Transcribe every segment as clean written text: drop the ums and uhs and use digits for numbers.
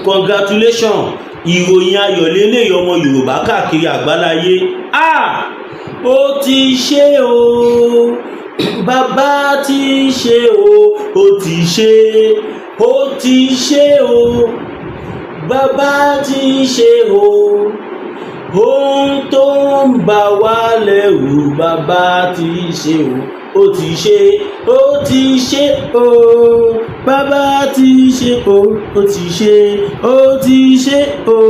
Congratulations ìròyìn ayọ̀ lélẹ́yìí ọmọ Yorùbá káàkiri àgbáláyé. Ó ti ṣe o, bàbá ti ṣe o, ó ti ṣe, ó ti ṣe o, bàbá ti ṣe o, ohun tó ń bà wá lẹ́rù bàbá ti ṣe o, ó ti ṣe, ó ti ṣe o, bàbá ti ṣe o, ó ti ṣe, ó ti ṣe o,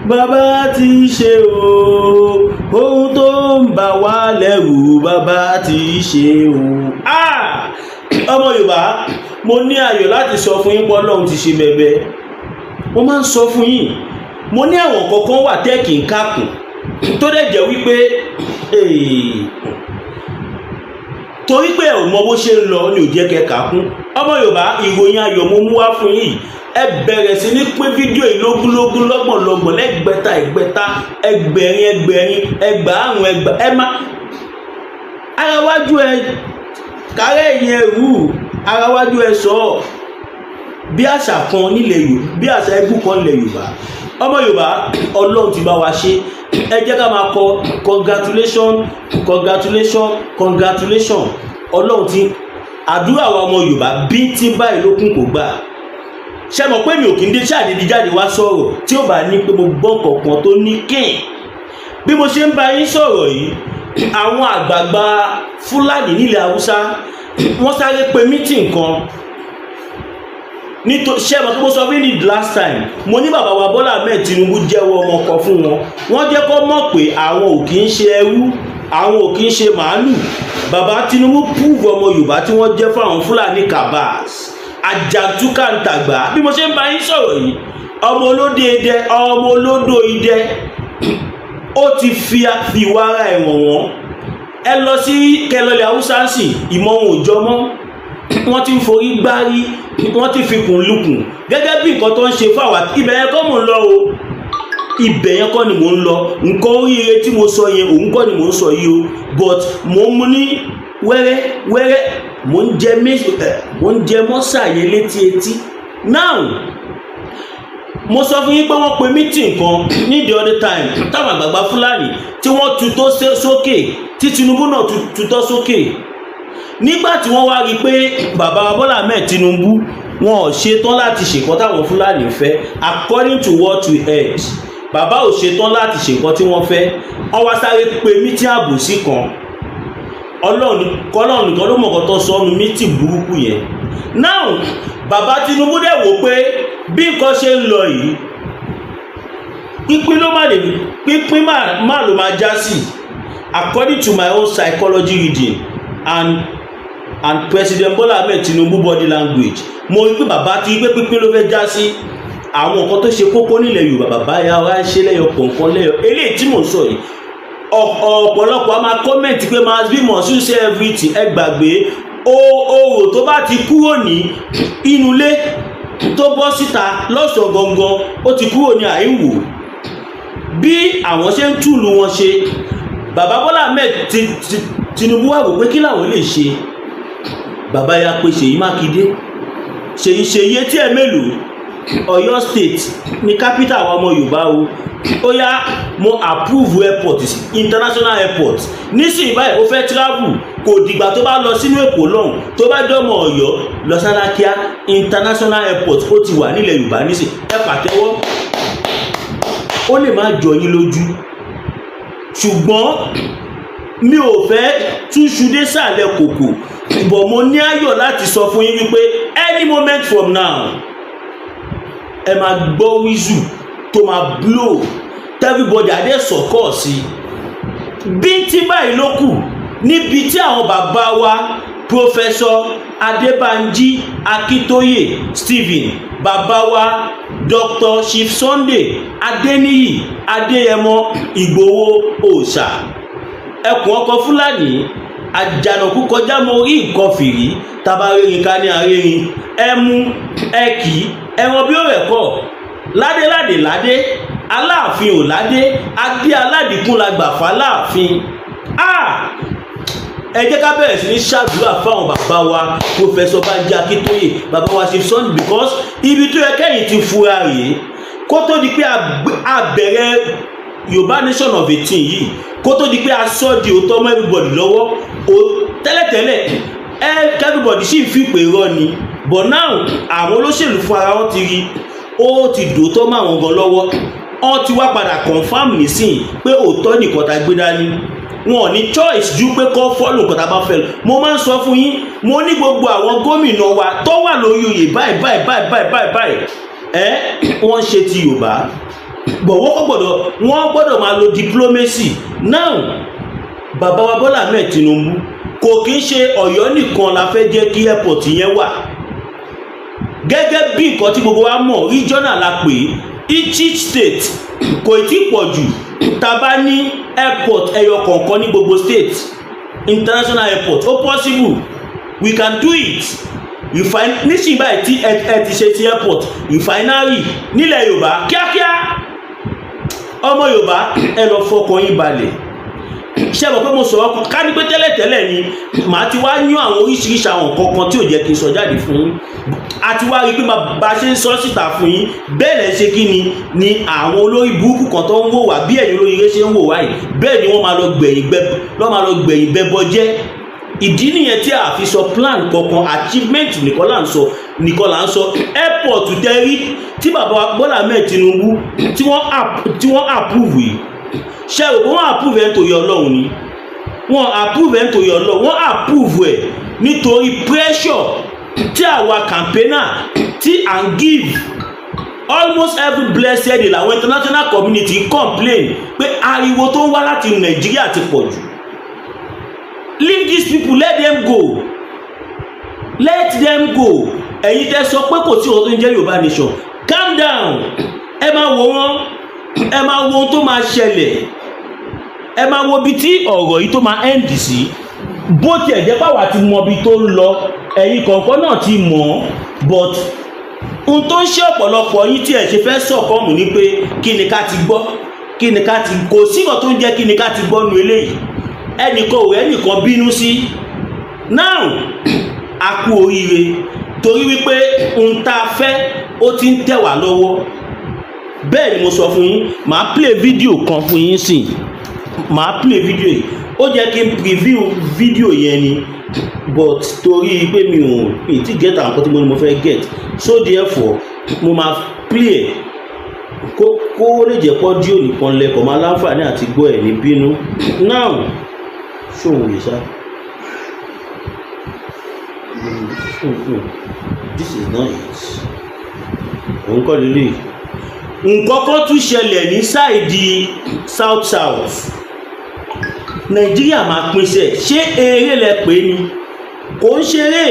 bàbá ti ṣe o, ohun tó ń bà wá lẹ́rù bàbá ti ṣe o. Ọmọ Yorùbá, mo ní ayọ̀ láti sọ fún yín pé Ọlọ́run ti ṣe bẹ̀bẹ̀. Mo máa ń sọ fún yín, mo ní àwọn kọ̀ọ̀kan wà tẹ́ẹ̀kì ń kákùn tó dẹ̀ jẹ́ wípé torí pé ẹ̀ ò mọ bó ṣe ń lọ ní òjẹ́ kẹkà kún. Ọmọ Yorùbá, ìròyìn ayọ̀ mo mú wá fún yín. Ẹ bẹ̀rẹ̀ sí ní pín fídíò yìí lógúnlógún, lọ́gbọ̀nlọ́gbọ̀n, lẹ́gbẹ̀ta ẹgbẹ̀ta, ẹgbẹ̀rin ẹgbẹ̀rin, ẹgbàárùn ẹ má ara wájú ẹ kárẹ́ ìyẹn rú, ara wájú ẹ sọ bí àṣà kan nílẹ̀ Yorùbá, bí àṣà ẹgbù kan nílẹ̀ Yorùbá. Ọmọ Yorùbá, Ọlọ́run ti bá wa ṣe. Ẹ jẹ́ ká máa kọ congratulations. Ọlọ́run ti àdúrà wa ọmọ Yorùbá bí tí báyìí ló kún kò gbà. Ṣé mọ̀ pé mi ò kí ń dé ṣáàdédé jáde wá sọ̀rọ̀ tí ó bá ní pé mo gbọ́ kọ̀ọ̀kan tó ní kín. Bí mo ṣe ń bá yín sọ̀rọ̀ yìí, àwọn àgbààgbà Fúlàní nílẹ̀ Haúsá wọ́n sáré pe mítìn kan. Ṣé mọ̀ pé mo sọ fún yín ní last time, mo ní bàbá wa Bọ́lá Ahmed Tinubu jẹ́wọ́ ọmọ kan fún wọn. Wọ́n jẹ́ kó mọ̀ pé àwọn ò kí ń ṣe ẹrú, àwọn ò kí ń ṣe màálù. Bàbá Tinubu púùfù ọmọ Yorùbá tí wọ́n jẹ́ fáwọn Fúlàní kabas àjàtúkàǹtàgbà. Bí mo ṣe ń bá yín sọ̀rọ̀ yìí, ọmọ olódò idẹ ó ti fi wàrà ẹ̀wọ̀n wọn. Ẹ lọ sí kẹlọlẹ̀ Haúsá sí ìmọ̀ wọn ò jọ mọ́. Wọ́n ti ń forí gbárí, wọ́n ti fi kùn lukùn gẹ́gẹ́ bí nǹkan tó ń ṣe fáwa. Ibẹ̀ yẹn kọ́ mò ń lọ o, ibẹ̀ yẹn kọ́ ni mò ń lọ. Nǹkan oríire tí mo sọ yẹn òun kọ́ ni mò ń sọ yìí o, but mo mú ní wẹ́rẹ́ mo ń jẹ mọ́sàyẹ létí etí. Now mo sọ fún yín pé wọ́n pe meeting kan ní the other time táwọn àgbààgbà Fúlàní tí wọ́n tutọ́ sókè, tí Tinubu náà tutọ́ sókè. Nígbà tí wọ́n wá rí pé bàbá Bọ́lá Ahmed Tinubu wọn ò ṣetán láti ṣèkan táwọn Fúlàní fẹ́, according to what we heard, bàbá ò ṣetán láti ṣèkan tí wọ́n fẹ́. Wọ́n wá sáré pe mítí àbòsí kan. Ọlọ́run nìkan ló mọ̀ kan tó sọnù mítí burúkú yẹn. Now bàbá Tinubu dẹ̀ wò pé bí nǹkan ṣe ń lọ yìí, pínpín má ló máa já sí, according to my own psychology reading and President Bola Ahmed Tinubu body language. Mo rí pé bàbá ti pé pínpín ló fẹ́ já sí. Àwọn nǹkan tó ṣe kókó nílẹ̀ Yorùbá bàbá ya wá ṣe lẹ́yọ kọ̀ọ̀kan lẹ́yọ. Eléyìí tí mò ń sọ yìí, ọ̀pọ̀lọpọ̀ a máa kọ́mẹ̀ntì pé máa bí mọ̀ sí ṣe everything. Ẹ gbàgbé oòrò tó bá ti kúrò ní inú ilé tó bọ́ síta lọ́sọ̀ gangan, ó ti kúrò ní àìwò. Bí àwọn ṣe ń túlù wọn ṣe, bàbá Bọ́lá Ahmed Tinubu wà wò pé kí làwọn lè ṣe. Bàbá ya pé Ṣèyí Mákindé, Ṣèyí etí ẹ̀ mélòó, Ọ̀yọ́ state ní capital àwọn ọmọ Yorùbá o. Ó yá mo approve airport, international airport. Nísìnyí báyìí ó fẹ́ travel, kò dìgbà tó bá lọ sínú Èkó lọ́hùn, tó bá dọ́mọ Ọ̀yọ́ lọ sálákíá, international airport ó ti wà nílẹ̀ Yorùbá nísìnyí. Ẹ pàtẹ́wọ́. Ó lè má jọ yín lójú, ṣùgbọ́n mi ò fẹ́ túṣu dé sàlẹ̀ kòkò, but mo ní ayọ̀ láti sọ fún yín wípé any moment from now ẹ máa gbọ́ wíṣù tó máa blow everybody adé sọ̀kọ̀ sí. Bí tí báyìí ló kù níbi tí àwọn bàbá wa Professor Adébánjí Akíntóyè Stephen, bàbá wa Dr. Chief Sunday Adéníyì Adéyẹmọ Ìgbòho Òòṣà, ẹkùn ọkọ̀ Fúlàní àjànàkú kọjá mo rí nǹkan fìrí, tabarérin ká ní arérin, ẹmu ẹkì ẹran bí ó rẹ̀ kọ́, ládé Aláàfin ò ládé, adé aládìkún la gbà fáláàfin. ẹ jẹ́ ká bẹ̀rẹ̀ sí ní ṣàdúrà fáwọn bàbá wa Professor Banji Akintoye, bàbá wa Chief Sunday, because ibi tó yẹ kẹ́yìn ti fura rèé kó tó di pé a bẹ̀rẹ̀ Yorùbá Nation of 18 yìí, kó tó di pé a sọ di òótọ́ mọ́ everybody lọ́wọ́. Tẹ́lẹ̀tẹ́lẹ̀ everybody sì fi pè rọ ni, but now àwọn olóṣèlú fún ara wọn ti rí ó ti dòótọ́ mọ́ àwọn gan lọ́wọ́. Wọ́n ti wá padà confam nísìnyí pé òótọ́ nìkan tá gbé dání, wọn ò ní choice ju pé kọ́ fọ́lù nǹkan tá bá fẹ́ lọ. Mo máa ń sọ fún yín, mo ní gbogbo àwọn gómìnà wa tó wà lórí oyè báyìí wọ́n ṣe ti Yorùbá, but wọ́n gbọ́dọ̀ máa lo diplomacy. Now bàbá wa Bọ́lá Ahmed Tinubu kò kí ń ṣe Ọ̀yọ́ nìkan la fẹ́ jẹ́ kí airport yẹn wà, gẹ́gẹ́ bí nǹkan tí gbogbo wa mọ̀ regional la pè each state kò tí pọ̀ jù tá bá ní airport ẹyọ kọ̀ọ̀kan ní gbogbo state, international airport ó possible, we can do it. Nísìnyí báyìí tí ẹ ti ṣe ti airport refinery nílẹ̀ Yorùbá kíákíá, ọmọ Yorùbá ẹ lọ fọkàn yín balẹ̀. Ṣé mọ̀ pé mo sọ̀rọ̀ ká ní pé tẹ́lẹ̀tẹ́lẹ̀ ni màá ti wá yún àwọn oríṣiríṣi àwọn kankan tí ò jẹ́ kí n sọ jáde fún yín, àti wá rí pé bá ṣe ń sọ síta fún yín bẹ́ẹ̀ lẹ́ ṣe kí ni àwọn olórí burúkú kan tó ń wò wá bí ẹ̀yin olóríire ṣe ń wò wá yìí, bẹ́ẹ̀ ni wọ́n máa lọ gbẹ̀yìn bẹ́bọ jẹ́. Ìdí nìyẹn tí a fi sọ plan kankan, achievement nìkan là ń sọ. Airport tẹ́rí tí bàbá Bọ́lá Ahmed Tinubu tí wọ́n approve yìí, ṣe rò wọ́n approve ẹ̀ nítorí Ọlọ́run ni, wọ́n approve ẹ̀ nítorí Ọlọ́run, wọ́n approve ẹ̀ nítorí pressure tí àwa campaigner tí à ń give. Almost every blessed day làwọn international community complain pé ariwo tó ń wá láti Nàìjíríà ti pọ̀ jù. Leave these people, let them go, let them go. Ẹ̀yin tẹ́ sọ pé kò tí o tó ń jẹ́ Yorùbá Nation, calm down. Ẹ máa wo wọn, ẹ máa wo ohun tó máa ṣẹlẹ̀, ẹ máa wo ibi tí ọ̀rọ̀ yìí tó máa end sí. Bó tiẹ̀ jẹ́ pàwọ́ àti mọ ibi tó ń lọ, ẹ̀yin kọ̀ọ̀kan náà ti mọ̀, but ohun tó ń ṣe ọ̀pọ̀lọpọ̀ yín tí ẹ̀ ṣe fẹ́ sọ̀kọ́mù ni pé kí ni ká ti gbọ́, kí ni ká ti, kò sí nǹkan tó ń jẹ́ kí ni ká ti gbọ́ nu eléyìí. Ẹnìkan ò ẹnìkan bínú sí. Now a kú oríire torí wípé ohun tá a fẹ́ ó ti ń tẹ̀ wá lọ́wọ́. Bẹ́ẹ̀ ni mo sọ fún yín, màá play video kan fún yín sìn, màá play video yìí. Ó jẹ́ kí n preview video yẹn ni, but torí pé mi ti get àwọn nǹkan tí mo fẹ́ get, so therefore mo máa play ẹ̀ kó lè jẹ́ pọ́ díò nìkan lẹ́kọ̀ọ́ máa láǹfààní àti gbọ́ ẹ̀ ní bínú. Now ṣòwò yìí ṣá, this is not it. Òun kọ́ lélẹ̀. Nǹkan kan tún ṣẹlẹ̀ ní sáìdì south. Nàìjíríà máa pín sẹ̀, ṣé eré lẹ pè ní? Kò ń ṣeré.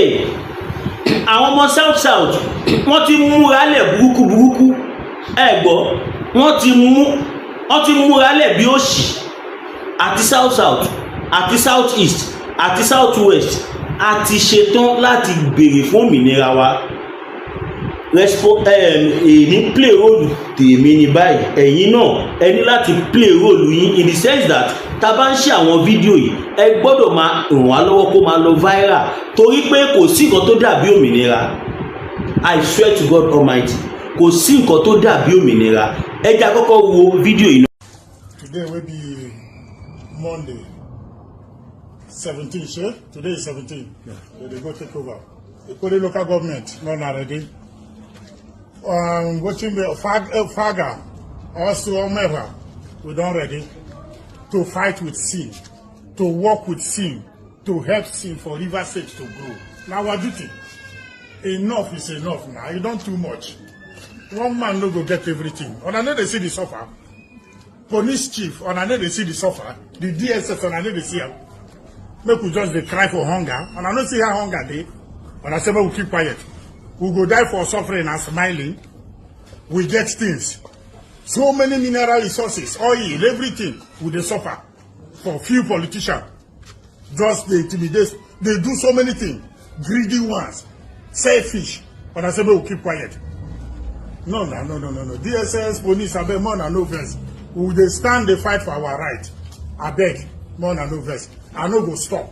Àwọn ọmọ south wọ́n ti múra lẹ̀ burúkú. Ẹ gbọ́, wọ́n ti múra lẹ̀ bí òṣì. Àti south àti south east àti south west àti ṣetán láti béèrè fún òmìnira wa. Èmi play role tèmi ní báyìí, ẹ̀yin náà ẹ ní láti play role yín in the sense that tá bá ń ṣe àwọn fídíò yìí ẹ gbọ́dọ̀ máa ràn wá lọ́wọ́ kó máa lọ viral, torí pé kò sí nǹkan tó dàbí òmìnira. I swear to God Almighty, kò sí nǹkan tó dàbí òmìnira. Ẹ jẹ́ àkọ́kọ́ wo fídíò yìí. Today will be Monday 17, sure? Today is 17. Yeah. So they go take over. The local government, not ready. Watching the Faga, also Omera, we don't ready to fight with sin, to work with sin, to help sin for River State to grow. Now our duty. Enough is enough now. You don't too much. One man no go get everything. On another they see the suffer. Police chief, on another they see the suffer. The DSS, on another they see them. Make we just they cry for hunger. And I don't see how hunger they. But I say we keep quiet. We go die for suffering and smiling. We get things. So many mineral resources, oil, everything. We they suffer. For few politicians. Just they intimidate. They do so many things. Greedy ones. Selfish. But I say we keep quiet. No. DSS, police, I beg more than no verse. We they stand, they fight for our right. I beg more than no verse. I no go stop.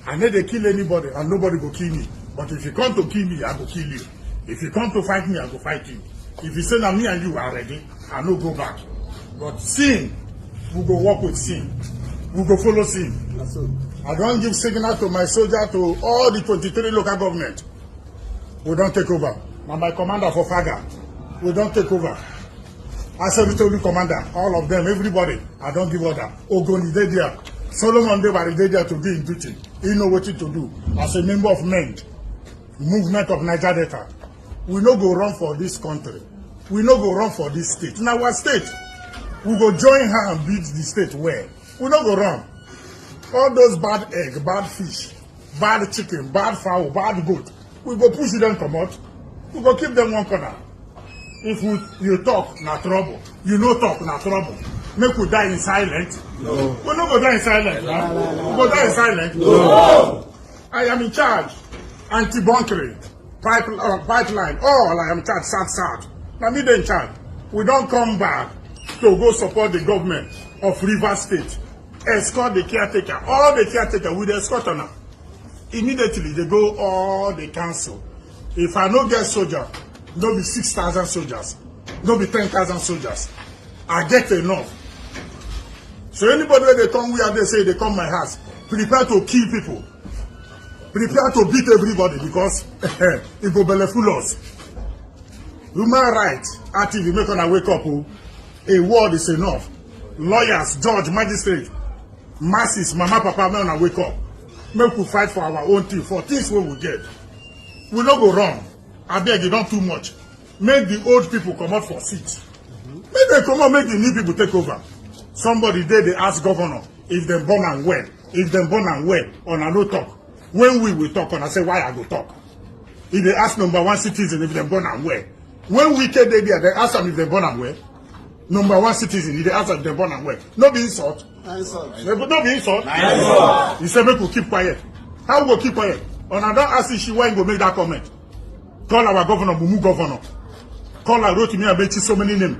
I no dey kill anybody and nobody go kill me. But if you come to kill me, I go kill you. If you come to fight me, I go fight you. If you say na me and you are ready, I no go back. But sin, we go work with sin. We go follow sin. I don't give signal to my soldier to all the 23 local government. We don't take over. Now my commander for Faga, we don't take over. I said the commander, all of them, everybody, I don't give order. Ogoni dey there. Solomon dey there to be in duty. He know what to do. As a member of MEND, Movement of Niger Delta, we no go run for this country. We no go run for this state. In our state, we go join her and beat the state well. We no go run. All those bad egg, bad fish, bad chicken, bad fowl, bad goat, we go push them come out. We go keep them one corner. If you talk, na trouble. You no talk, na trouble. Make we die in silence. No. We no go die in silence. No. We go die in silence. No. I am in charge. Anti-bunkering, pipeline, all I am in charge, sad. Now me dey in charge. We don't come back to go support the government of Rivers State. Escort the caretaker. All the caretaker with the escort on them. Immediately they go all the council. If I no get soldier, no be 6,000 soldiers, no be 10,000 soldiers. I get enough. So anybody where they come where they say they come my house, prepare to kill people. Prepare to beat everybody because it go belleful us. Human rights activity make una wake up. A word is enough. Lawyers, judge, magistrate, masses, mama, papa, make una wake up. Make we fight for our own thing, for things we will get. We no go wrong. I beg you, don't too much. Make the old people come out for seats. Make them come out, make the new people take over. Somebody there, they ask governor if them born and well. If them born and well, on a no talk. When we will talk, on I say why I go talk. If they ask number one citizen if them born and well. When we came there, they ask them if they born and well. Number one citizen, if they ask them if they born and well. No be insult. No be insult. He said make we keep quiet. How we go keep quiet? On I don't ask she why go make that comment. Call our governor, Mumu governor. Call our Rotimi Abechi, so many names.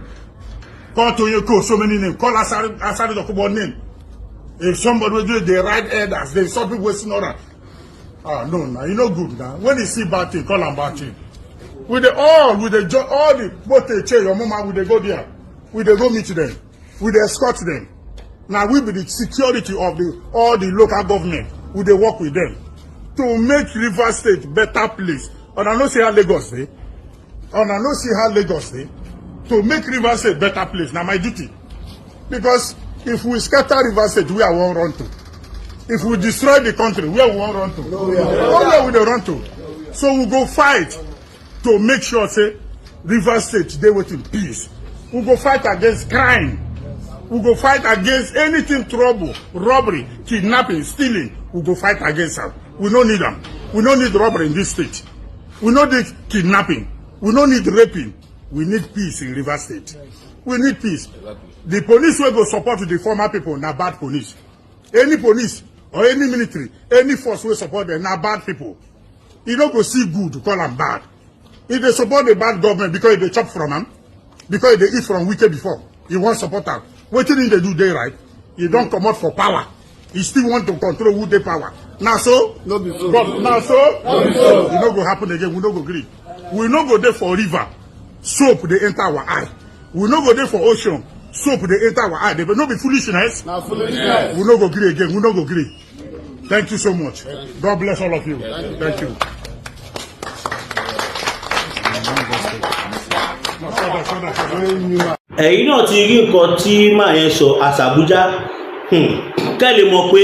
Call Toyoko, so many names. Call Asari Dokubo name. If somebody will do the right elders, they stop people wasting order. Ah, no, you know good now. When you see bad thing, call them bad thing. With all the both the chair, your mama, we they go there. We they go meet them. We they escort them. Now we be the security of all the local government. We they work with them to make Rivers State better place. And I know see how Lagos dey. And I know see how Lagos dey. To make Rivers State better place. Now my duty. Because if we scatter Rivers State, where I won't run to. If we destroy the country, where we won't run to. Where we they run to. So we go fight to make sure say Rivers State they wait in peace. We go fight against crime. We go fight against anything trouble, robbery, kidnapping, stealing. We go fight against them. We don't need them. We don't need robbery in this state. We don't need kidnapping. We don't need raping. We need peace in Rivers State. We need peace. The police will go support the former people, not bad police. Any police or any military, any force will support them, not bad people. You don't go see good to call them bad. If they support the bad government because they chop from them, because they eat from wicked before, you won't support them. What do they do there, right? You don't come out for power. You still want to control who they power. Now so? No be so. But now so? No be so. You no go happen again. We no go green. We no go there for river. Soap they enter our eye. We no go there for ocean. Soap they enter our eye. They will not be foolishness. Now foolishness. We no go green again. We no go green. Thank you so much. God bless all of you. Thank you. Ẹ̀yin náà ti rí nǹkan tí màá yẹn sọ àṣàbújá kẹ́ lè mọ̀ pé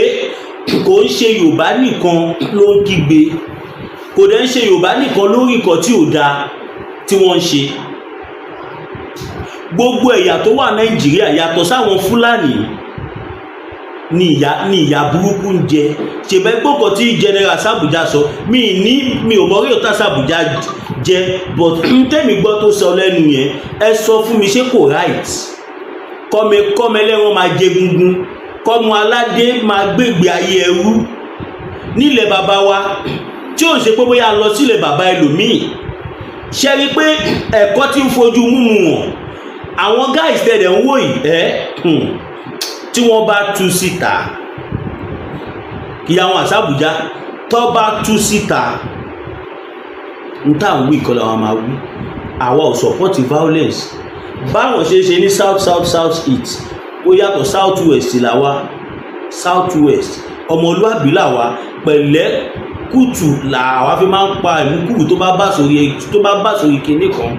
kò ń ṣe Yorùbá nìkan ló ń kígbe, kò dẹ̀ ń ṣe Yorùbá nìkan lórí nǹkan tí ò dáa tí wọ́n ń ṣe. Gbogbo ẹ̀yà tó wà Nàìjíríà yàtọ̀ sáwọn Fúlàní ni ìyà burúkú ń jẹ. Ṣèbẹ́ gbọ́kọ̀ tí General Sàbújá sọ mi ò mọ̀ rí ọ̀tá Sàbújá jẹ, but tẹ́mi gbọ́ tó sọ lẹ́nu yẹn ẹ sọ fún mi ṣé kò right. Kọ́mẹlẹ́wọ̀n máa jẹ gungun, kọ́mọ aládé máa gbégbé ayé ẹrú nílẹ̀ bàbá wa tí ò ń ṣe pé bóyá lọ sílẹ̀ bàbá ẹlòmíì. Ṣe rí pé ẹ̀kọ́ tí ń fojú múmu wọn àwọn guys tẹ̀lé ń wò yìí tí wọ́n bá tú síta kí àwọn àṣàbùjá tó bá tú síta n tá à ń wí kọ́ làwọn máa wí. Àwa ò support violence. Báwọn ṣe ní south east ó yàtọ̀ south west làwa. South west ọmọlúàbí làwa, pẹ̀lẹ́ kùtù làwa fi máa ń pa ìmúkùrù tó bá bá sórí kinní kan.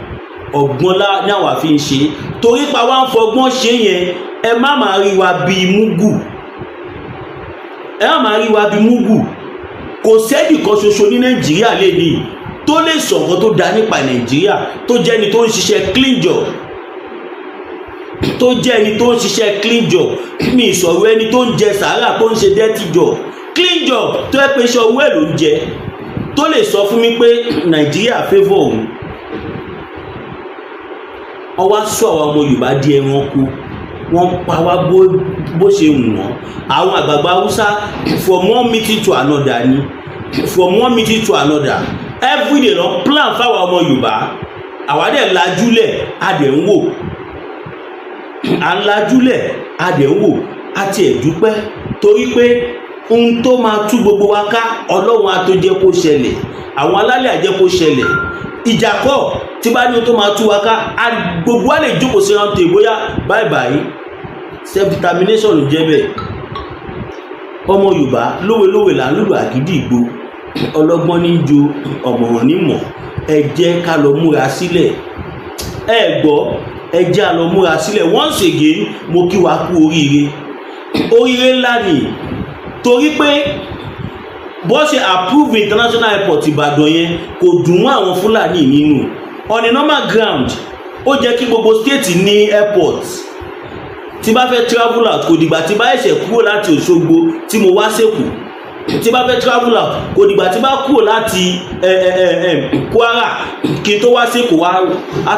Ọgbọ́n ní àwa fi ń ṣe, torí pa wá ń fọgbọ́n ṣe yẹn. Ẹ má máa rí wa bí múgù, ẹ má máa rí wa bí múgù. Kò sẹ́ni kan ṣoṣo ní Nàìjíríà lè ní tó lè sọ̀rọ̀ tó dá nípa Nàìjíríà, tó jẹ́ ẹni tó ń ṣiṣẹ́ clean job, tó jẹ́ ẹni tó ń ṣiṣẹ́ clean job. Mi ìsọ̀rọ̀ ẹni tó ń jẹ sàárà, tó ń ṣe dirty job. Clean job tó yẹ pé iṣẹ́ owó ẹ̀ ló ń jẹ, tó lè sọ fún mi pé Nàìjíríà favour òun. Wọ́n wá sọ àwọn ọmọ Yorùbá di ẹranko, wọ́n pa wá bó ṣe wù wọ́n. Àwọn àgbààgbà Hausa from one meeting to another ni, from one meeting to another. Every day lọ plan fáwọn ọmọ Yorùbá. Àwa dẹ̀ lajúlẹ̀ a dẹ̀ ń wò, à ń lajúlẹ̀ a dẹ̀ ń wò. A ti ẹ̀ dúpẹ́ torí pé ohun tó máa tú gbogbo wa ká, Ọlọ́run á tó jẹ́ kó ṣẹlẹ̀, àwọn alálẹ̀ á jẹ́ kó ṣẹlẹ̀. Ìjà kọ́ tí bá ní ohun tó máa tú wa ká, gbogbo wa lè jókòó sí rántí bóyá bye bye. Self determination ló jẹ́ bẹ́ẹ̀. Ọmọ Yorùbá lówelówe là ń lùlù àgídìgbò, ọlọ́gbọ́n ní jo ọ̀mọ̀ràn ní mọ̀. Ẹ jẹ́ ká lọ múra sílẹ̀. Ẹ gbọ́, ẹ jẹ́ ká lọ múra sílẹ̀. Once again mo kí wa kú oríire. Oríire ńlá ni, torí pé bó ṣe approve international airport Ìbàdàn yẹn kò dùn mọ́ àwọn Fúlàní nínú. On a normal ground ó jẹ́ kí gbogbo state ní airport. Tí bá fẹ́ travel out kò dìgbà tí bá ẹ̀ṣẹ̀ kúrò láti Òṣogbo tí mo wá sẹ́kù. Tí bá fẹ́ travel out kò dìgbà tí bá kúrò láti Kwara kí n tó wá sẹ́kù wá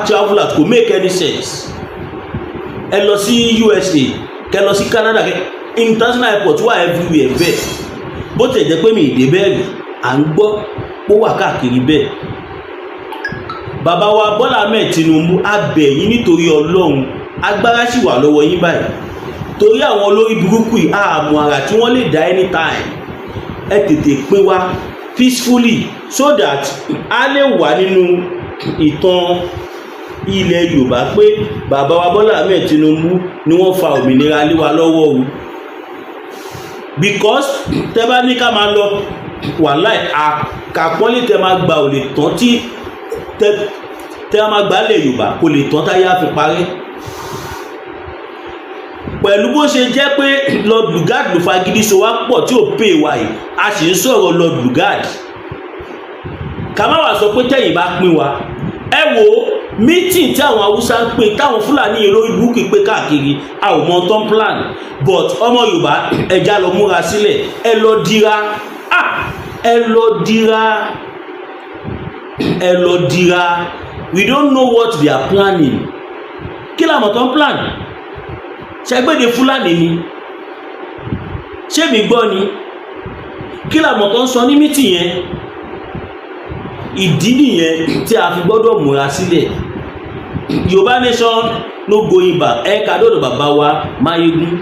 travel out, kò make any sense. Ẹ lọ sí USA, kẹ lọ sí Canada, international airport wà everywhere bẹ́ẹ̀. Bó tẹ̀ jẹ́ pé mi ìdè bẹ́ẹ̀ rí, à ń gbọ́ pó wà káàkiri bẹ́ẹ̀. Bàbá wa Bọ́lá Ahmed Tinubu a bẹ̀ yín nítorí Ọlọ́run, agbára sì wà lọ́wọ́ yín báyìí. Torí àwọn olórí burúkú yìí àmọ́ ara tí wọ́n lè dá anytime. Ẹ tètè pín wa peacefully so that a lè wà nínú ìtàn ilẹ̀ Yorùbá pé bàbá wa Bọ́lá Ahmed Tinubu ni wọ́n fa òmìnira lé wa lọ́wọ́ o. Because tẹ́ bá ní ká máa lọ wàláì àkàpọ́nlé tẹ́ máa gbà ò lè tán, tí tẹ́ máa gbà lẹ̀ Yorùbá kò lè tán táyà fi parí. Pẹ̀lú bó ṣe jẹ́ pé Lord Lugard ló fagídí so wá pọ̀ tí ò pè wá yìí, a sì ń sọ̀rọ̀ Lord Lugard. Ká má wá sọ pé tẹ̀yìn bá pín wa. Ẹ wo meeting tí àwọn Haúsá ń pè, táwọn Fúlàní olórí burúkú pé káàkiri, a ò mọ tán plan. But ọmọ Yorùbá ẹja lọ múra sílẹ̀, ẹ lọ dira, ẹ lọ dira, ẹ lọ dira. We don't know what they are planning. Kí la mọ̀ tán plan? Ṣẹgbẹ́dẹ Fúlàní ni? Ṣé mi gbọ́ ni? Kí la mọ̀ tán sọ ní meeting yẹn? Ìdí nìyẹn tí a fi gbọ́dọ̀ múra sílẹ̀. Yorùbá nation no going back. Ẹ ká dọ̀dọ̀ bàbá wa Máyégún.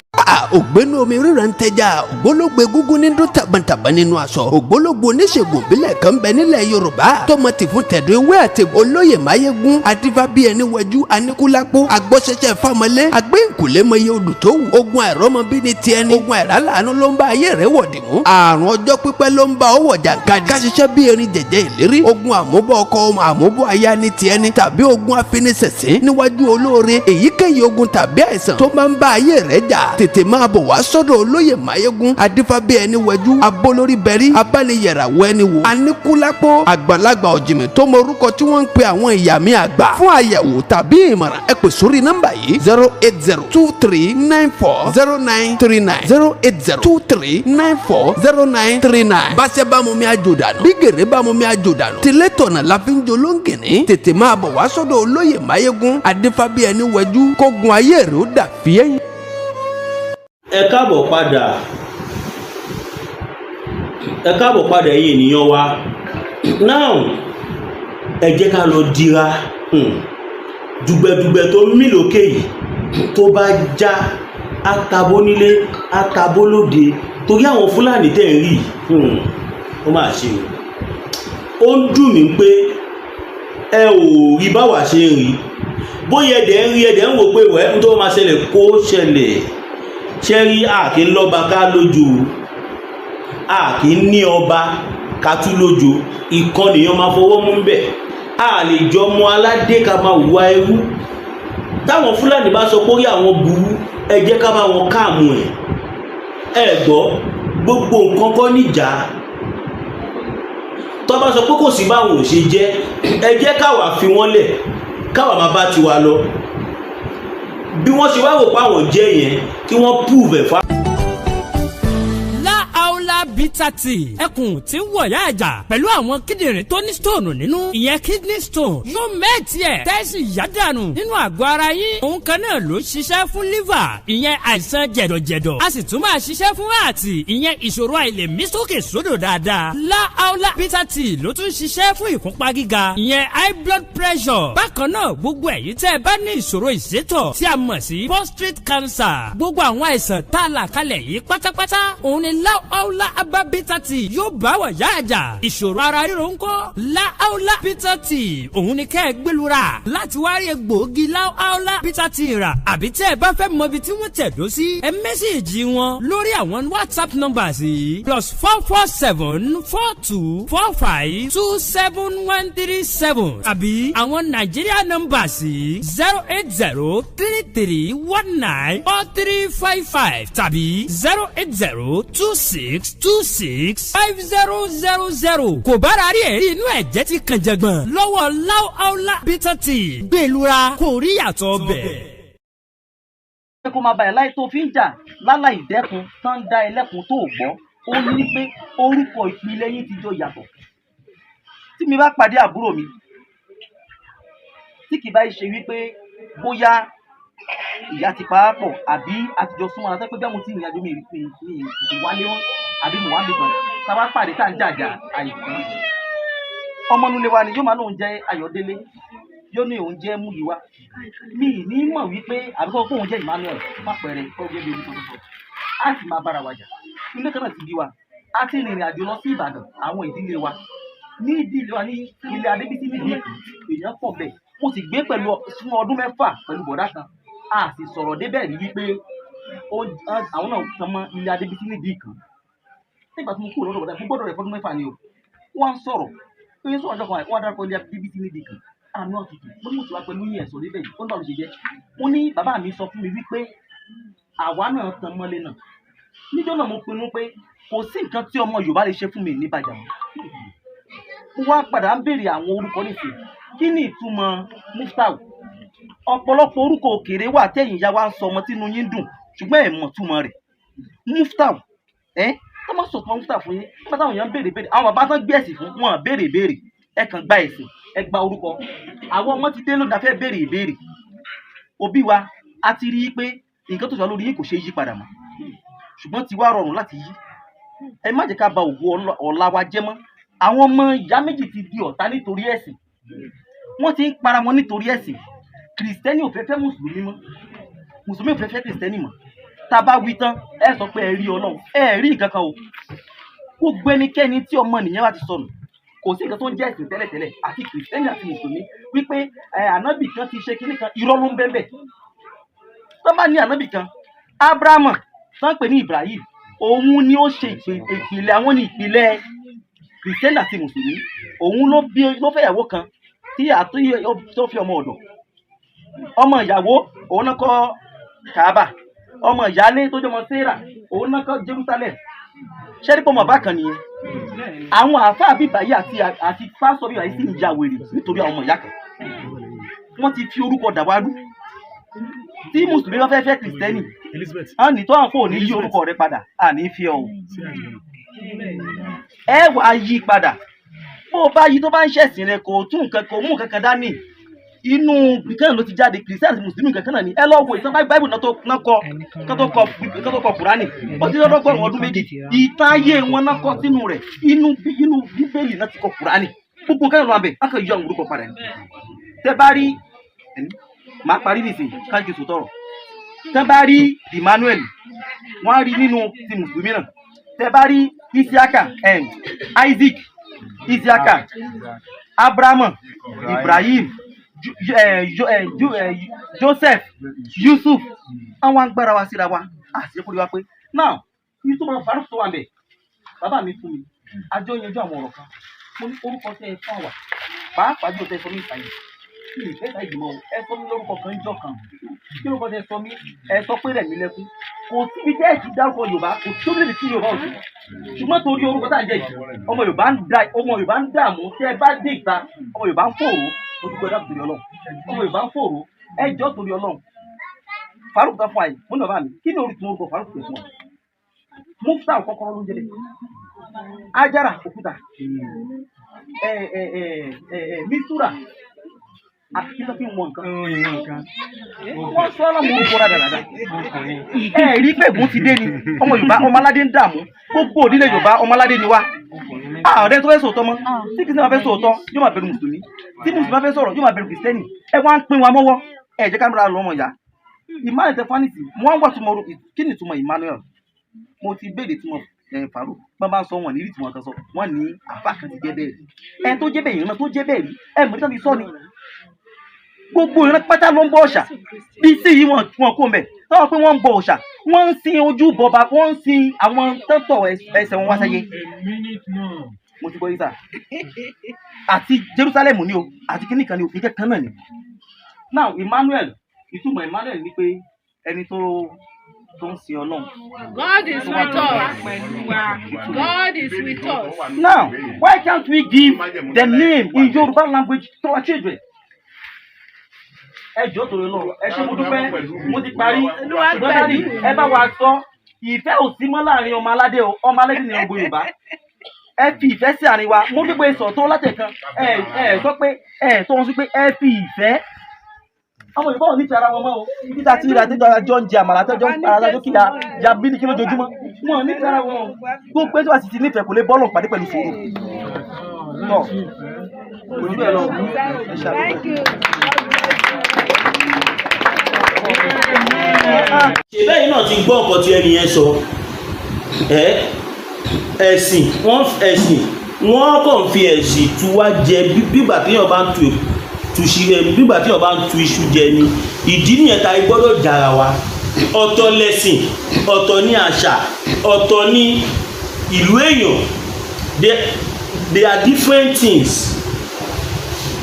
ògbénu omi rírà ń tẹja ògbólógbé gúngún ní dún tàbàntàbà nínú aṣọ ògbólógbò oníṣègùn ìbílẹ̀ kan bẹ nílẹ̀ Yorùbá tọmọ tìfún tẹ̀dọ̀ ewé àti olóyè Máyégún adífá bí ẹni wẹjú aníkúlápó agbọ́sẹsẹ fámọlé agbẹ́ǹkùlé mọye olùtọ́wù ogun àìrọ́mọbí ni tiẹ̀ ni ogun àìrálàánú ló ń bá ayé rẹ̀ wọ̀dì mú àrùn ọjọ́ pípẹ́ ló ń bá ọwọ́ jàǹkadì káṣiṣẹ́ bí erin jẹ̀jẹ̀ ìlérí ogun àmúbọ̀ ọkọ àmúbọ̀ aya ni tiẹ̀ ni tàbí ogun afinisẹ̀sìn níwájú olóore èyíkéyìí ogun tàbí àìsàn tó máa ń bá ayé rẹ̀ jà tètè máa bọ̀ wá sọ́dọ̀ olóyè Máyégún adífábí ẹni wẹjú abólórí bẹ̀rí abániyẹ̀ràwọ̀ ẹni wò aníkúlápó àgbàlagbà ọ̀jìmì tó mọ orúkọ tí wọ́n ń pe àwọn ìyá mi àgbà fún àyẹ̀wò tàbí ìmọ̀ràn ẹ pè sórí nọ́mbà yìí 08023940939 08023940939 báṣẹ́ bá mú mi àjò dànù bí gèrè bá mú mi àjò dànù tilé tọ̀nà la fi ń jolóńgìní tètè máa bọ̀ wá sọ́dọ̀ olóyè Máyégún adífábí ẹni wẹjú kógun ayé rẹ̀ ó dà fíẹ́yìn. Ẹ káàbọ̀ padà ẹ̀yin ènìyàn wa. Now ẹ jẹ́ ká lọ dira dùgbẹ̀dùgbẹ̀ tó mí lókè yìí tó bá já atabo nílé atabo lóde torí àwọn Fúlàní tẹ̀ ń rí ó máa ṣe ó ń dùn mí pé ẹ ò rí báwa ṣe ń rí bóyá ẹ̀dẹ̀ ń rí ẹ̀dẹ̀ ń wò pé wẹ́ ń tó máa ṣẹlẹ̀ kó ṣẹlẹ̀ ṣe rí àkí ń lọ́ba ká lójú àkí ń ní ọba ká tú lójú ìkànnì yẹn máa fọwọ́ mú bẹ̀ a lè jọ ọmọ aládé ká máa wá ẹrú táwọn Fúlàní bá sọ pé ó rí àwọn burú ẹ jẹ́ ká bá wọn káàmù ẹ gbọ́ gbogbo nǹkan kọ́ níjà tó bá sọ pé kò sí báwọn ò ṣe jẹ́ ẹ jẹ́ káwa fi wọ́n lẹ̀ káwa máa bá tiwa lọ bí wọ́n ṣe wá wò pé àwọn jẹ́ yẹn kí wọ́n prove ẹ̀ fá. bitter tea ẹkùn tí ń wọ̀yá ẹ̀jà pẹ̀lú àwọn kíndìnrín tó ní stone nínú ìyẹn kidney stone yóò mẹ́ẹ̀tì ẹ̀ tẹ́sí yádànù nínú àgọ́ ara yín òun kan náà ló ṣiṣẹ́ fún liver ìyẹn àìsàn jẹ̀dọ̀jẹ̀dọ̀ a sì tún máa ṣiṣẹ́ fún ààtì ìyẹn ìṣòro àìlèmí sókè sódò dáadáa láàólà bitter tea ló tún ṣiṣẹ́ fún ìfúnpá gíga ìyẹn high blood pressure bákan náà gbogbo ẹ̀yin tẹ́ ẹ bá ní ìṣòro ìsétọ̀ tí a mọ̀ sí prostate cancer gbogbo àwọn àìsàn tá a là kalẹ̀ yìí pátápátá òun ni láàólà abá bitter tea yóò bá wà yá àjà ìṣòro ara ríro ńkọ́ láàólà bitter tea òun ni kẹ́ ẹ gbẹlura láti wá rí egbòogi láàólà bitter tea rà àbí tẹ́ ẹ bá fẹ́ mọ ibi tí wọ́n tẹ̀dó sí ẹ mẹ́sẹ̀gì wọn lórí àwọn WhatsApp numbers yìí +44742452737 àbí àwọn Nigeria numbers yìí 08033194355 tàbí 08026265000 kò bára rí ẹ̀rí inú ẹ̀jẹ̀ ti kàn jẹ̀gbọ̀n lọ́wọ́ láàólà bitter tea gbẹlura kò rí yàtọ̀ bẹ̀. kó máa bàyà láì tó fi ń jà láláì dẹ́kun tán dá ẹlẹ́kun tó gbọ́ ó ní pé orúkọ ìpìlẹ̀ yín ti jọ yàtọ̀ tí mi bá pàdé àbúrò mi tí kì bá ṣe wípé bóyá ìyá ti pa á pọ̀ àbí àtijọ́ súnmọ́ ara pé bí mo ti rìn àjò mi wálé wọn àbí mo wá mi kan tá a bá pàdé tá à ń jàjà àìkú ọmọ nulẹ̀ wa ni yóò máa lóun jẹ́ Ayọ̀délé yóò ní òun jẹ́ Múyìwá mi ní mọ̀ wípé àbíkọ́ fún òun jẹ́ Emmanuel má pẹ̀rẹ̀ kọ́ gẹ́gẹ́ bí orúkọ tó a sì máa bára wa jà ilé kan náà ti bí wa a ti rìnrìn àjò lọ sí Ìbàdàn àwọn ìdílé wa ní ìdílé wa ní ilé Adébísí níbi èèyàn pọ̀ bẹ́ẹ̀ mo sì gbé pẹ̀lú fún ọdún 6 pẹ̀lú bọ̀dá kan a sì sọ̀rọ̀ débẹ̀ rí wípé àwọn náà kan mọ́ ilé Adébísí níbi kan nígbà tí mo kúrò lọ́dọ̀ bọ̀dá mo gbọ́dọ̀ rẹ̀ fọdún 6 ni o wọ́n ń sọ̀rọ̀ pé sọ̀rọ̀ ọjọ́ kan wọ́n dárúkọ ilé Adébísí níbi kan àánú ọ̀tútù mo ní mo ti wá pẹ̀lú yín ẹ̀sọ́ débẹ̀ yìí ó ń bá mi ṣe jẹ́ mo ní bàbá mi sọ fún mi wípé àwa náà tan mọ́lé náà níjọ́ náà mo pinnu pé kò sí nǹkan tí ọmọ Yorùbá lè ṣe fún mi ní bàjá mo wá padà ń béèrè àwọn orúkọ nìsín kí ni ìtumọ̀ Muftau ọ̀pọ̀lọpọ̀ orúkọ òkèèrè wà tẹ̀yìn ya wá ń sọ ọmọ tínú yín dùn ṣùgbọ́n ẹ̀ mọ̀ túmọ̀ rẹ̀ Muftau tó má sọ fún Muftau fún yín nígbà táwọn èèyàn béèrè béèrè àwọn bàbá tán gbé ẹ̀sìn fún wọn béèrè béèrè ẹ kàn gba ẹ̀sìn ẹ gba orúkọ àwọn ọmọ ti dé lónìí afẹ́ béèrè ìbéèrè òbí wa a ti rí i pé nǹkan tó sọ lórí yín kò ṣeé yí padà mọ́ ṣùgbọ́n ti wá rọrùn láti yí ẹ má jẹ́ ká ba òwò ọ̀la wa jẹ́ mọ́ àwọn ọmọ ìyá méjì ti di ọ̀tá nítorí ẹ̀sìn wọ́n ti ń para wọn nítorí ẹ̀sìn kìrìsìtẹ́nì ò fẹ́ fẹ́ mùsùlùmí mọ́ mùsùlùmí ò fẹ́ fẹ́ kìrìsìtẹ́nì mọ́ tá a bá wí tán ẹ sọ pé ẹ rí Ọlọ́run ẹ rí nǹkan kan o gbogbo ẹnikẹ́ni tí ọmọ nìyẹn wá ti sọnù kò sí nǹkan tó ń jẹ́ ẹ̀sìn tẹ́lẹ̀tẹ́lẹ̀ àti kìrìsìtẹ́nì àti mùsùlùmí wípé ànábì kan ti ṣe kíní kan irọ́ ló ń bẹ́ẹ̀ bẹ́ẹ̀ tó bá ní ànábì kan Ábúráhámù tán pè ní Ibrahim òun ni ó ṣe ìpìlẹ̀ àwọn ní ìpìlẹ̀ kìrìsìtẹ́nì àti mùsùlùmí òun ló fẹ́ ìyàwó kan tí tó fi ọmọ ọ̀dọ̀ ọmọ ìyàwó òun náà kọ́ Kaaba ọmọ ìyálé tó jọmọ Sẹ́rà òun náà kọ́ Jerusalem ṣẹ́rípọ̀ mọ̀ bákan nìyẹn àwọn àáfàá bíbáyé àti pásọ bíbáyé sì ń ya wèrè nítorí àwọn ọmọ ìyá kan wọ́n ti fi orúkọ dàwárú tí mùsùlùmí bá fẹ́ fẹ́ kìrìsìtẹ́nì á ní tó àwọn fóònù yí orúkọ rẹ padà à ní fi ọ ẹ wàá yí padà bó o bá yí tó bá ń ṣẹ̀sìn rẹ kò tún nǹkan kò mú nǹkan kan dání inú bìkan ló ti jáde kìrìsìtẹ́nì mùsùlùmí kankan náà ni ẹ lọ wo ìtàn báíbù náà tó kọ kùránì ó ti lọ́dọ́gbọ̀rún ọdún méjì ìtàn ayé wọn náà kọ sínú rẹ̀ inú bíbélì náà ti kọ kùránì gbogbo nǹkan ló wà bẹ̀ á kàn yọ àwọn orúkọ padà ní. tẹ bá rí máa parí nìsín kájú tó tọrọ tẹ́ bá rí Emmanuel wọ́n á rí nínú ti mùsùlùmí náà tẹ́ bá rí Isiaka Isaac Isiaka Abrahamu Ibrahim Joseph Yusuf àwọn agbára wa síra wa àti ẹkùnrin wa pé now ní tó máa Farouk tó wà bẹ́ẹ̀ bàbá mi fún mi àjọ yanjú àwọn ọ̀rọ̀ kan mo ní orúkọ tẹ́ ẹ fún àwà pàápàá jù tẹ́ ẹ sọ mí ìsàyè kí ni ìfẹ́ ìsàyè mọ́ ẹ sọ mí lórúkọ kan ń jọ kan kí lórúkọ tẹ́ ẹ sọ mí ẹ sọ pé rẹ̀ mí lẹ́kún kò síbi tẹ́ ẹ ti dárúkọ Yorùbá kò tó lè fi Yorùbá òsì ṣùgbọ́n torí orúkọ tá à ń jẹ́ yìí ọmọ Yorùbá ń dààmú tẹ́ ẹ bá dé ìta ọmọ Yorùbá ń fòrò mo dúpẹ́ dáàbò torí Ọlọ́run ọmọ Yorùbá ń fòrò ẹ jọ́ torí Ọlọ́run Farouk tó fún àyè mo ní bàbá mi kí ni orí tí mo rúkọ Farouk tó fún ọ Mufta kọ́kọ́rọ́ ló ń jẹ́ bẹ́ẹ̀ Ajara òkúta Mistura àti kí ló fi mọ nǹkan wọ́n sọ ọ́ lọ́mọ orúkọ dáadáa rí pé ègún ti dé ni ọmọ Yorùbá ọmọ aládé ń dààmú gbogbo òdílé Yorùbá ọmọ aládé ni wá ọ̀rẹ́ tó fẹ́ sòótọ́ mọ́ tí kìí máa fẹ́ sòótọ́ yóò máa bẹ̀rù mùsùlùmí tí mùsùlùmí máa fẹ́ sọ̀rọ̀ yóò máa bẹ̀rù kìrìsìtẹ́nì ẹ wá ń pín wa mọ́wọ́ ẹ jẹ́ ká múra lọ́mọ ìyá Emmanuel tefanisi wọ́n wà túmọ̀ kí ni túmọ̀ Emmanuel mo ti béèrè túmọ̀ Farouk bá bá ń sọ wọn ní ìtumọ̀ kan sọ wọn ní àfa kan ti jẹ́ bẹ́ẹ̀ rí ẹ tó jẹ́ bẹ́ẹ̀ ìran tó jẹ́ bẹ́ẹ̀ rí ẹ mọ̀ nítorí sọ ni gbogbo ìran pátá ló ń bọ òòṣà bí sí yìí wọn kó mbẹ táwọn pé wọ́n ń bọ òòṣà wọ́n ń sin ojú bọba wọ́n ń sin àwọn tọ́tọ̀ ẹsẹ̀ wọn wá sáyé mo ti gbọ́ yìí sà àti Jerusalem ni o àti kíní kan ni o ìjẹ́ kan náà ni now Emmanuel ìtumọ̀ Emmanuel ni pé ẹni tó ń sin Ọlọ́run. God is with us. God is with us. Now, why can't we give the name in Yoruba language to our children? Ẹ jọ̀ọ́ torí Ọlọ́run, ẹ ṣé mo dúpẹ́, mo ti parí. Ṣùgbọ́n ẹ bá wa sọ ìfẹ́ ò sí mọ́ láàrin ọmọ aládé o, ọmọ aládé ni ọgbọ Yorùbá. Ẹ fi ìfẹ́ sí àárín wa, mo gbé sọ tó látẹ̀kan, sọ pé tó wọn sí pé ẹ fi ìfẹ́. Àwọn Yorùbá ò ní ti ara wọn mọ́ o ibi tá a ti rí àtẹ́jọ́ ń jẹ àmàlà àtẹ́jọ́ ń para alájọ́ kíyà ya bílíkì lójoojúmọ́ wọn ò ní ti ara wọn o gbogbo pé tí wàá sì ti nífẹ̀ẹ́ kò lè bọ́ọ̀lù pàdé pẹ̀lú sùúrù tọ́ ojú ẹ̀ lọ ẹ ṣàlùkọ́. ṣèbẹ́ yìí náà ti gbọ́ nǹkan tí ẹni yẹn sọ ẹ̀sìn wọ́n kàn fi ẹ̀sìn tu wá jẹ bígbà téèyàn bá ń tu nígbà tí ọba ń tu iṣu jẹ ni ìdí nìyẹn tá a gbọ́dọ̀ dára wa ọ̀tọ̀ lẹ̀sìn ọ̀tọ̀ ní àṣà ọ̀tọ̀ ní ìlú èèyàn they are different things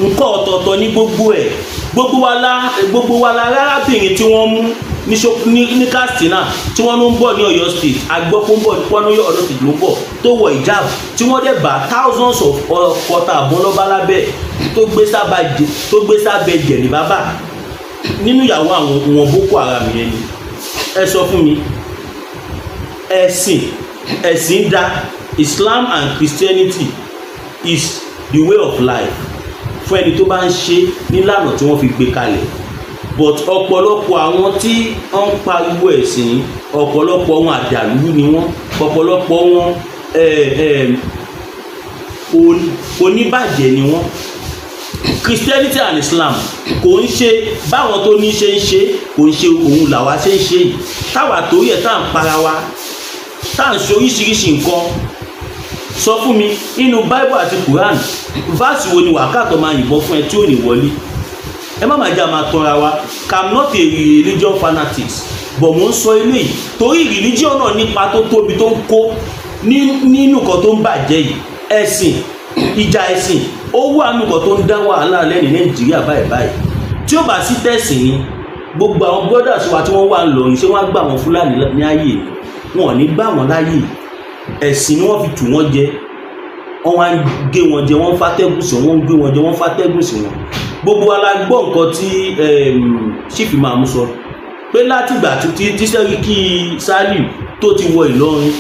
nǹkan ọ̀tọ̀ọ̀tọ̀ ní gbogbo ẹ̀ gbogbo wa la arábìnrin tí wọ́n mú ní Katsina tí wọ́n ló ń bọ̀ ní Ọ̀yọ́ state agbọ́pọ̀ ń bọ̀ ní pọ́nú Ọ̀yọ́ state ló ń bọ̀ tó wọ ìjáàbù tí wọ́n dẹ̀ bá thousands of ọ̀kọ̀tà àbọ̀n lọ́ba lábẹ́ tó gbé sábẹ́ jẹ̀lì bàbá nínú ìyàwó àwọn Boko Haram yẹn ni ẹ sọ fún mi ẹ̀sìn dá Islam and Christianity is the way of life fún ẹni tó bá ń ṣe nílànà tí wọ́n fi gbé kalẹ̀ but ọ̀pọ̀lọpọ̀ àwọn tí wọ́n ń pariwo ẹ̀sìn ọ̀pọ̀lọpọ̀ wọn àdàlú ni wọ́n ọ̀pọ̀lọpọ̀ wọn oníbàjẹ́ ni wọ́n Christianity and Islam kò ń ṣe báwọn tó ní ṣe ń ṣe kò ń ṣe òun làwa ṣe ń ṣe yìí táwa torí ẹ̀ tá à ń para wa tá à ń ṣe oríṣiríṣi nǹkan sọ fún mi nínú Bible àti Quran verse wo ni wákàtí máa yìnbọn fún ẹ tí ò ní wọlé ẹ má máa jẹ́ àmà tọ́ra wa I'm not a religion fanatics but mo ń sọ eléyìí torí religion náà nípa tó tóbi tó ń kó nínú kan tó ń bàjẹ́ yìí ẹ̀sìn ìjà ẹ̀sìn ó wà nínú kan tó ń dá wàhálà lẹ́nu Nàìjíríà báyìí tí ó bá sí tẹ̀sìn ni gbogbo àwọn brothers wa tí wọ́n wà lọ́yìn ṣé wọ́n á gbà wọn Fúlàní ní ayé wọn ò ní gbà wọn láyè ẹ̀sìn ni wọ́n fi tù wọ́n jẹ wọ́n wá ń gé wọn jẹ wọ́n ń fàtẹ́gùn sí wọn ń gbé wọn jẹ wọ́n ń fàtẹ́gùn sí wọn gbogbo wa la gbọ́ nǹkan tí Chief Imam sọ pé látìgbà tí Sẹ́ríkì Sàlíù tó ti wọ Ìlọrin